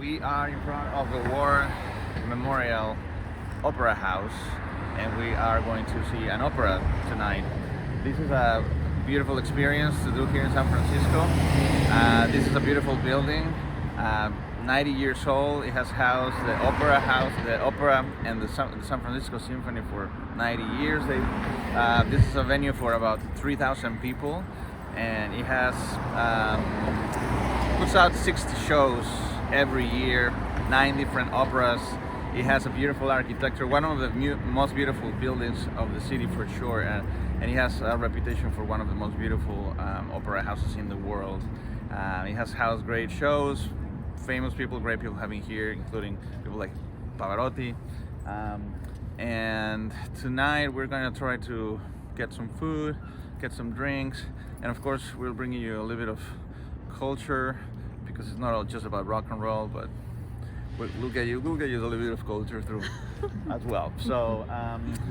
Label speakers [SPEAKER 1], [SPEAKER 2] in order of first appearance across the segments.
[SPEAKER 1] We are in front of the War Memorial Opera House, and we are going to see an opera tonight. This is a beautiful experience to do here in San Francisco. This is a beautiful building, 90 years old. It has housed the opera, and the San Francisco Symphony for 90 years. This is a venue for about 3,000 people, and it has puts out 60 shows every year, 9 different operas. It has a beautiful architecture, one of the most beautiful buildings of the city for sure, and it has a reputation for one of the most beautiful opera houses in the world. It has housed great shows, famous people, great people having here, including people like Pavarotti. And tonight we're going to try to get some food, get some drinks, and of course we'll bring you a little bit of culture, because it's not all just about rock and roll, but we'll get you a little bit of culture through as well. So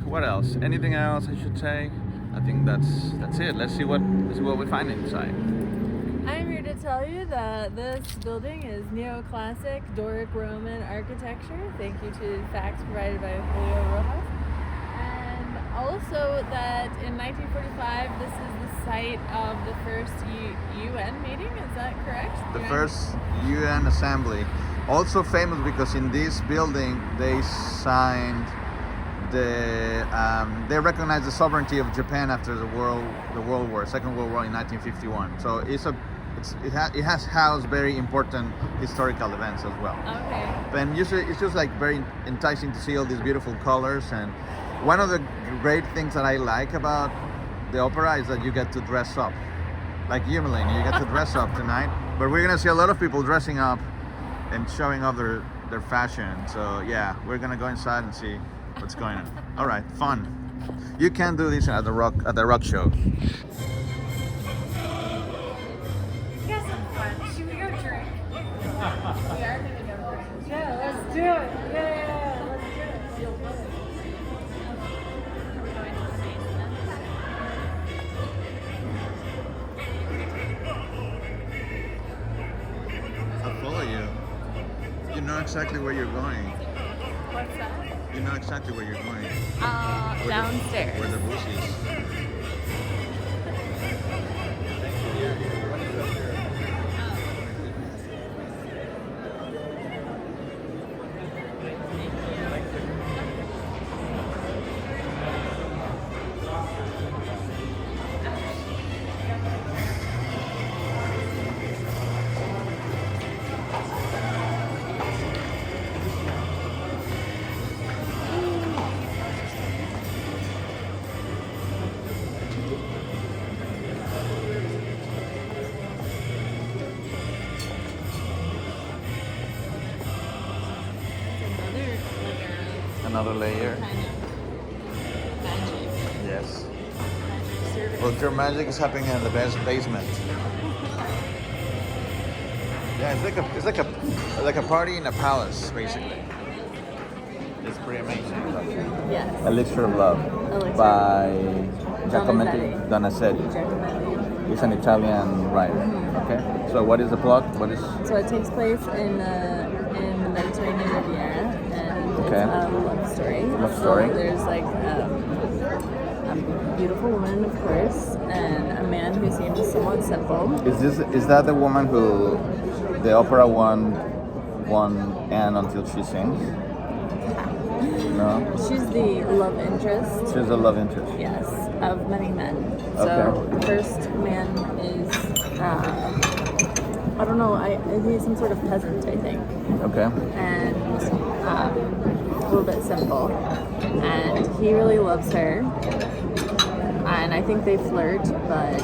[SPEAKER 1] what else? Anything else I should say? I think that's it. Let's see what we find inside.
[SPEAKER 2] I'm here to tell you that this building is neoclassic Doric Roman architecture. Thank you to facts provided by Julio Rojas. And also that in 1945, this is the site of the first UN meeting. Is that correct?
[SPEAKER 1] The first UN assembly. Also famous because in this building they signed they recognized the sovereignty of Japan after the Second World War in 1951. So it has housed very important historical events as well.
[SPEAKER 2] Okay.
[SPEAKER 1] And usually it's just like very enticing to see all these beautiful colors. And one of the great things that I like about the opera is that you get to dress up. Like you, Melanie, you get to dress up tonight. But we're gonna see a lot of people dressing up and showing off their fashion. So yeah, we're gonna go inside and see what's going on. All right, fun. You can do this at the rock show.
[SPEAKER 2] Get some fun. Should we go drink? We are gonna go drink. Yeah, let's do it. Yeah, let's do it. Feel good. Are we going to the basement?
[SPEAKER 1] I'll follow you. You know exactly where you're going.
[SPEAKER 2] What's that?
[SPEAKER 1] You know exactly where you're going.
[SPEAKER 2] Downstairs.
[SPEAKER 1] Where the booth is. Another layer.
[SPEAKER 2] Kind of magic.
[SPEAKER 1] Yes.
[SPEAKER 2] Magic service.
[SPEAKER 1] Well, your magic is happening in the basement. Yeah, it's like a party in a palace, basically. It's pretty amazing.
[SPEAKER 2] Yes.
[SPEAKER 1] Elixir of Love
[SPEAKER 2] Elixir.
[SPEAKER 1] by
[SPEAKER 2] Donizetti.
[SPEAKER 1] Donizetti. He's an Italian writer. Okay. So what is the plot?
[SPEAKER 2] So it takes place in the Mediterranean Riviera, and
[SPEAKER 1] Okay.
[SPEAKER 2] it's a love story.
[SPEAKER 1] Love story.
[SPEAKER 2] So there's like a beautiful woman, of course, and a man who seems somewhat simple.
[SPEAKER 1] Is that the woman who the opera won Anne until she sings? No.
[SPEAKER 2] She's the love interest.
[SPEAKER 1] She's the love interest.
[SPEAKER 2] Yes, of many men. So
[SPEAKER 1] Okay.
[SPEAKER 2] the first man is, I don't know, he's some sort of peasant, I think,
[SPEAKER 1] Okay.
[SPEAKER 2] and a little bit simple. And he really loves her, and I think they flirt, but,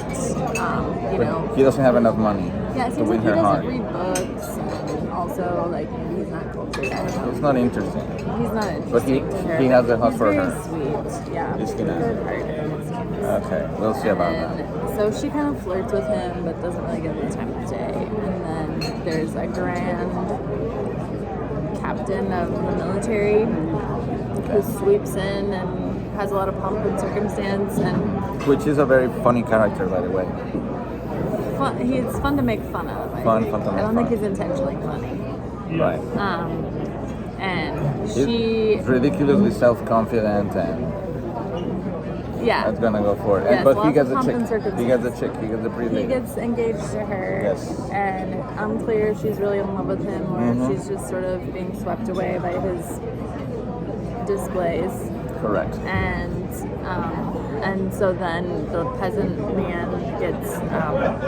[SPEAKER 2] you know.
[SPEAKER 1] He doesn't have enough money
[SPEAKER 2] Yeah, it
[SPEAKER 1] to
[SPEAKER 2] seems
[SPEAKER 1] win
[SPEAKER 2] like he
[SPEAKER 1] her heart.
[SPEAKER 2] doesn't read books, and also, like, maybe he's not cultured, I don't know.
[SPEAKER 1] It's not interesting.
[SPEAKER 2] He's not interesting
[SPEAKER 1] But
[SPEAKER 2] to her.
[SPEAKER 1] he has a heart
[SPEAKER 2] He's
[SPEAKER 1] for
[SPEAKER 2] very
[SPEAKER 1] her.
[SPEAKER 2] sweet, yeah.
[SPEAKER 1] He's gonna-
[SPEAKER 2] Good-hearted, it seems.
[SPEAKER 1] Okay, we'll see about that.
[SPEAKER 2] And so she kind of flirts with him, but doesn't really give him the time of day. And then there's a grand captain of the military who sweeps in and has a lot of pomp and circumstance, and
[SPEAKER 1] Which is a very funny character, by the way.
[SPEAKER 2] he's fun to make fun of.
[SPEAKER 1] Fun to
[SPEAKER 2] I
[SPEAKER 1] make
[SPEAKER 2] don't think
[SPEAKER 1] fun.
[SPEAKER 2] he's intentionally funny.
[SPEAKER 1] Right.
[SPEAKER 2] And she
[SPEAKER 1] He's ridiculously self-confident and
[SPEAKER 2] yeah.
[SPEAKER 1] that's gonna go for it.
[SPEAKER 2] Yes,
[SPEAKER 1] But he
[SPEAKER 2] lots
[SPEAKER 1] gets
[SPEAKER 2] of
[SPEAKER 1] a chick.
[SPEAKER 2] pomp and circumstance.
[SPEAKER 1] He gets a chick. He gets a pretty
[SPEAKER 2] He
[SPEAKER 1] lady.
[SPEAKER 2] gets engaged to her,
[SPEAKER 1] Yes.
[SPEAKER 2] and unclear if she's really in love with him or
[SPEAKER 1] Mhm.
[SPEAKER 2] if she's just sort of being swept away by his displays.
[SPEAKER 1] Correct.
[SPEAKER 2] And so then the peasant man gets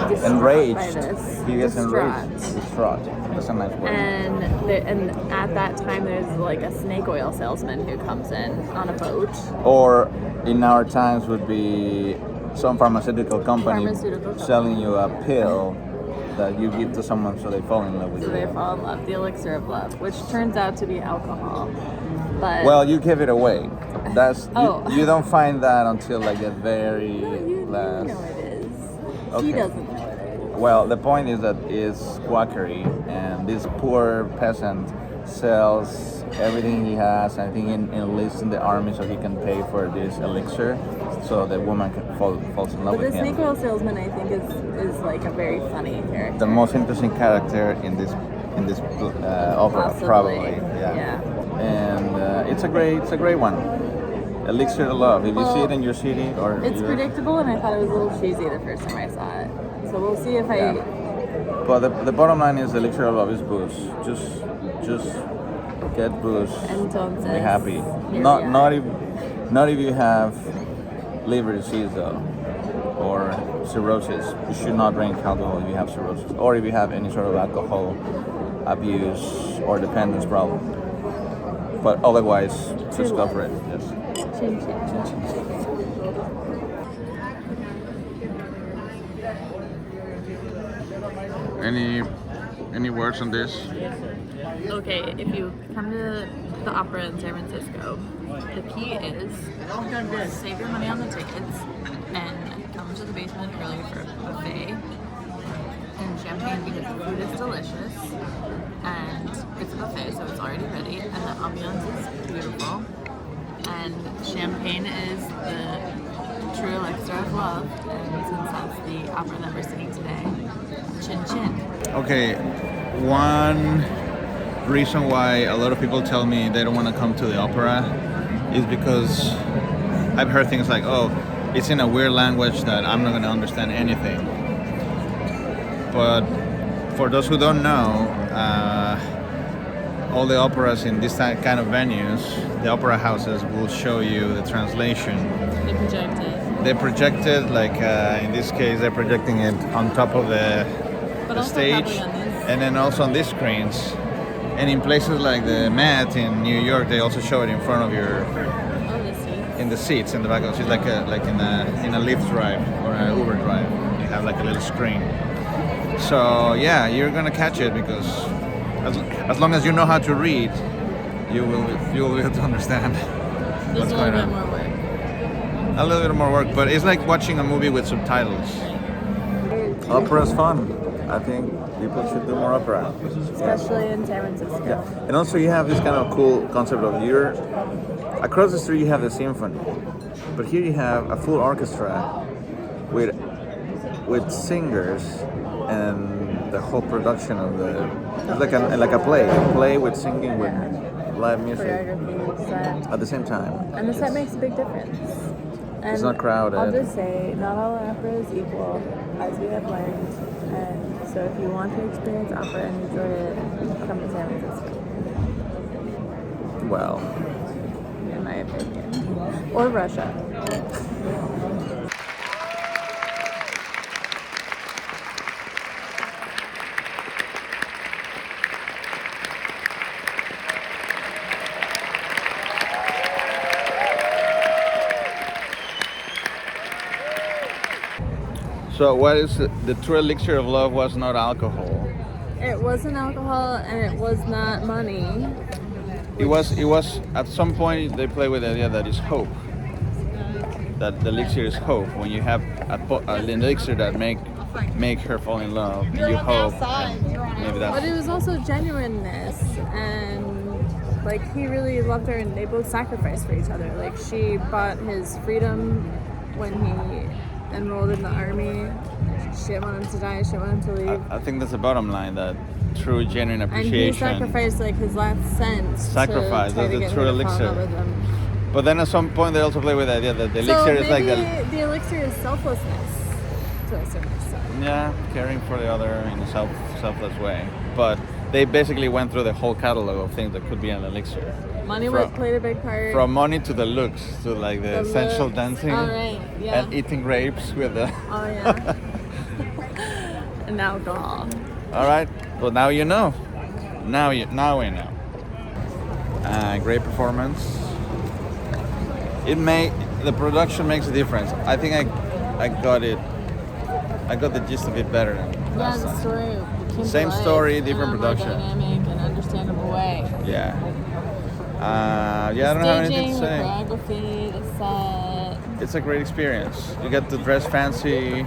[SPEAKER 2] distraught
[SPEAKER 1] Enraged.
[SPEAKER 2] by this.
[SPEAKER 1] He gets
[SPEAKER 2] Distraught.
[SPEAKER 1] enraged. Distraught. That's a nice word.
[SPEAKER 2] And at that time, there's like a snake oil salesman who comes in on a boat.
[SPEAKER 1] Or in our times would be some pharmaceutical company selling you a pill that you give to someone so they fall in love with
[SPEAKER 2] So
[SPEAKER 1] you.
[SPEAKER 2] they fall in love, the elixir of love, which turns out to be alcohol. But
[SPEAKER 1] Well, you give it away. That's
[SPEAKER 2] Oh.
[SPEAKER 1] you don't find that until like the very
[SPEAKER 2] no, you
[SPEAKER 1] last.
[SPEAKER 2] know it is.
[SPEAKER 1] Okay.
[SPEAKER 2] He doesn't know it is.
[SPEAKER 1] Well, the point is that it's quackery, and this poor peasant sells everything he has. I think enlists in the army so he can pay for this elixir, so the woman falls in love
[SPEAKER 2] But the
[SPEAKER 1] with him.
[SPEAKER 2] snake oil salesman, I think, is like a very funny character.
[SPEAKER 1] The most interesting character in this opera,
[SPEAKER 2] Possibly.
[SPEAKER 1] probably. Yeah. And it's a great one. Elixir of Love. If you see it in your city or
[SPEAKER 2] It's predictable, and I thought it was a little cheesy the first time I saw it. So we'll see if
[SPEAKER 1] Yeah. But the bottom line is Elixir of Love is booze. Just get booze.
[SPEAKER 2] Entonces,
[SPEAKER 1] Be happy.
[SPEAKER 2] here
[SPEAKER 1] Not
[SPEAKER 2] we are.
[SPEAKER 1] not if you have liver disease though, or cirrhosis. You should not drink alcohol if you have cirrhosis, or if you have any sort of alcohol abuse or dependence problem. But otherwise, just go for it. Yes.
[SPEAKER 2] Chin chin.
[SPEAKER 1] Any words on this?
[SPEAKER 2] Okay, if you come to the opera in San Francisco, the key is save your money on the tickets and come to the basement early for a buffet and champagne because the food is delicious and it's a buffet, so it's already ready, and the ambiance is beautiful, and champagne is the true elixir of love, and since that's the opera that we're singing today, chin chin.
[SPEAKER 1] Okay, one reason why a lot of people tell me they don't want to come to the opera is because I've heard things like, oh, it's in a weird language that I'm not going to understand anything. But for those who don't know, all the operas in this kind of venues, the opera houses will show you the translation.
[SPEAKER 2] They project it.
[SPEAKER 1] They project it, like in this case, they're projecting it on top of the
[SPEAKER 2] also
[SPEAKER 1] stage,
[SPEAKER 2] probably on these.
[SPEAKER 1] and then also on these screens. And in places like the Met in New York, they also show it in front of your,
[SPEAKER 2] Oh, the seats.
[SPEAKER 1] in the seats in the back of the seat, like in a Lyft drive or an Uber drive. You have like a little screen. So yeah, you're gonna catch it because as long as you know how to read, you will be able to understand what's
[SPEAKER 2] Just a
[SPEAKER 1] going
[SPEAKER 2] little
[SPEAKER 1] on.
[SPEAKER 2] bit more work.
[SPEAKER 1] A little bit more work, but it's like watching a movie with subtitles. Opera's fun. I think people should do more opera.
[SPEAKER 2] Especially in San Francisco.
[SPEAKER 1] Yeah. And also you have this kind of cool concept of across the street you have the symphony, but here you have a full orchestra with singers and the whole production of it's like a play with singing with live music
[SPEAKER 2] Choreography, set.
[SPEAKER 1] at the same time.
[SPEAKER 2] And the set makes a big difference. And
[SPEAKER 1] It's not crowded.
[SPEAKER 2] I'll just say, not all opera is equal, as we have learned. And so if you want to experience opera and enjoy it, come to San Francisco,
[SPEAKER 1] Well,
[SPEAKER 2] in my opinion. Or Russia.
[SPEAKER 1] so what is the true elixir of love was not alcohol.
[SPEAKER 2] It wasn't alcohol and it was not money.
[SPEAKER 1] It was at some point they play with the idea that it's hope. That the elixir is hope. When you have an elixir that make her fall in love, you hope. And maybe
[SPEAKER 2] But
[SPEAKER 1] that's
[SPEAKER 2] it was also genuineness, and like he really loved her, and they both sacrificed for each other. Like she bought his freedom when he enrolled in the army. She didn't want him to die. She didn't want him to leave.
[SPEAKER 1] I think that's the bottom line, that true, genuine
[SPEAKER 2] And he
[SPEAKER 1] appreciation.
[SPEAKER 2] sacrificed like his last cent.
[SPEAKER 1] Sacrifice,
[SPEAKER 2] to try
[SPEAKER 1] that's
[SPEAKER 2] to
[SPEAKER 1] the
[SPEAKER 2] get
[SPEAKER 1] true
[SPEAKER 2] her to fall in
[SPEAKER 1] elixir.
[SPEAKER 2] love with him.
[SPEAKER 1] But then at some point they also play with the idea that the
[SPEAKER 2] So
[SPEAKER 1] elixir is like
[SPEAKER 2] maybe the elixir is selflessness to a certain extent.
[SPEAKER 1] yeah, caring for the other in a selfless way. But they basically went through the whole catalog of things that could be an elixir.
[SPEAKER 2] Money
[SPEAKER 1] From-
[SPEAKER 2] played a big part.
[SPEAKER 1] From money to the looks, to like the sensual
[SPEAKER 2] looks.
[SPEAKER 1] dancing
[SPEAKER 2] All right, yeah.
[SPEAKER 1] and eating grapes with the.
[SPEAKER 2] Oh yeah. And alcohol.
[SPEAKER 1] All right, well now you know. Now we know. Great performance. The production makes a difference. I think I got it. I got the gist of it better than
[SPEAKER 2] Yeah,
[SPEAKER 1] last
[SPEAKER 2] the
[SPEAKER 1] time.
[SPEAKER 2] story came to
[SPEAKER 1] Same
[SPEAKER 2] life
[SPEAKER 1] story,
[SPEAKER 2] in
[SPEAKER 1] different
[SPEAKER 2] a
[SPEAKER 1] production.
[SPEAKER 2] more dynamic and understandable way.
[SPEAKER 1] Yeah. Yeah, I don't have anything to
[SPEAKER 2] The
[SPEAKER 1] say.
[SPEAKER 2] choreography, the set.
[SPEAKER 1] It's a great experience. You get to dress fancy,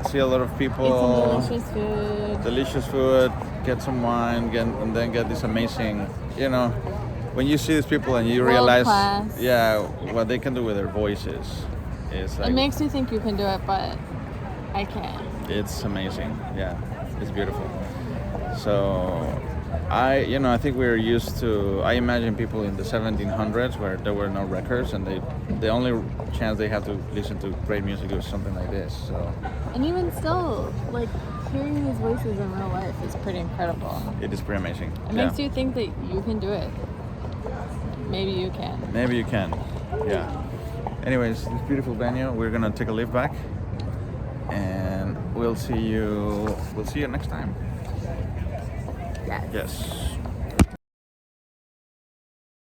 [SPEAKER 1] see a lot of
[SPEAKER 2] Eat
[SPEAKER 1] people,
[SPEAKER 2] some delicious food.
[SPEAKER 1] get some wine, and then get this amazing, when you see these people and you
[SPEAKER 2] World
[SPEAKER 1] realize,
[SPEAKER 2] class.
[SPEAKER 1] yeah, what they can do with their voices. It's like,
[SPEAKER 2] It makes you think you can do it, but I can't.
[SPEAKER 1] it's amazing. Yeah, it's beautiful. So, I think we're used to. I imagine people in the 1700s where there were no records, and the only chance they have to listen to great music was something like this. So,
[SPEAKER 2] And even still, like hearing these voices in real life is pretty incredible.
[SPEAKER 1] it is pretty amazing.
[SPEAKER 2] It makes you think that you can do it. Maybe you can.
[SPEAKER 1] Maybe you can. Yeah. Anyways, this beautiful venue. We're gonna take a lift back, and we'll see you next time.
[SPEAKER 2] Yes.
[SPEAKER 1] Yes.